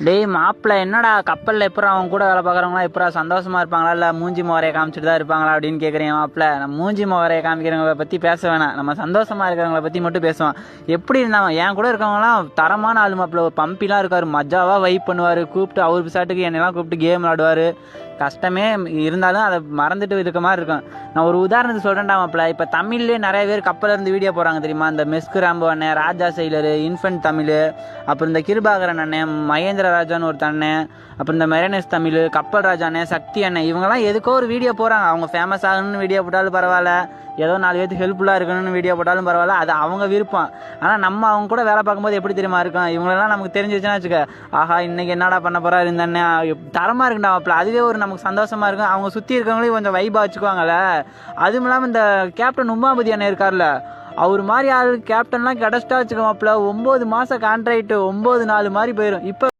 டேய் மாப்பிள்ள என்னடா கப்பலில் எப்போ அவங்க கூட வேலை பார்க்குறவங்களாம் எப்போ சந்தோஷமா இருப்பாங்களா இல்லை மூஞ்சி முகரையை காமிச்சிட்டு தான் இருப்பாங்களா அப்படின்னு கேட்குறேன் மாப்பிள்ள. நம்ம மூஞ்சி முகரையை காமிக்கிறவங்களை பற்றி பேச வேணாம், நம்ம சந்தோஷமா இருக்கிறவங்கள பற்றி மட்டும் பேசுவோம். எப்படி இருந்தாங்க என் கூட இருக்கவங்களாம் தரமான ஆளு மாப்பிள்ள. ஒரு பம்பிலாம் இருக்கார், மஜாவாக வைப் பண்ணுவார், கூப்பிட்டு அவர் பிசாட்டுக்கு என்னெல்லாம் கூப்பிட்டு கேம் விளாடுவார். கஷ்டமே இருந்தாலும் அதை மறந்துட்டு இருக்க மாதிரி இருக்கும். நான் ஒரு உதாரணத்துக்கு சொல்கிறேன்டா மாப்பிள்ள. இப்போ தமிழ்லேயே நிறைய பேர் கப்பலில் இருந்து வீடியோ போகிறாங்க தெரியுமா? இந்த மெஸ்கு ராம்போ அண்ணன், ராஜா செயலர், இன்ஃபென்ட் தமிழ், அப்புறம் இந்த கிருபாகரன் அண்ணன், மகேந்திர ராஜான்னு ஒரு அண்ணன், அப்புறம் இந்த மெரனஸ் தமிழ், கப்பல் ராஜா அண்ணன், சக்தி அண்ணன், இவங்கெல்லாம் எதுக்கோ ஒரு வீடியோ போகிறாங்க. அவங்க ஃபேமஸ் ஆகணும்னு வீடியோ போட்டாலும் பரவாயில்ல, ஏதோ 4 பேருக்கு ஹெல்ப்ஃபுல்லாக இருக்கணும்னு வீடியோ போட்டாலும் பரவாயில்ல, அது அவங்க விருப்பம். ஆனால் நம்ம அவங்க கூட வேலை பார்க்கும்போது எப்படி தெரியுமா இருக்கும்? இவங்களெல்லாம் நமக்கு தெரிஞ்சிச்சுன்னா வச்சுக்க, ஆஹா இன்னைக்கு என்னடா பண்ண போகிறாரு இந்த அண்ணன், தரமாக இருக்குண்டா மாப்பிள்ள. அதுவே ஒரு நமக்கு சந்தோஷமாக இருக்கும். அவங்க சுற்றி இருக்கவங்களையும் கொஞ்சம் வைபாக வச்சுக்குவாங்கல்ல. அதுவும் இல்லாமல் இந்த கேப்டன் உமாபதி அண்ணன் இருக்கார்ல, அவர் மாதிரி ஆள் கேப்டன்லாம் கிடச்சிட்டா வச்சுக்க மாப்பிள்ள, 9 மாதம் கான்ட்ராக்ட் 9 நாள் மாதிரி போயிடும். இப்போ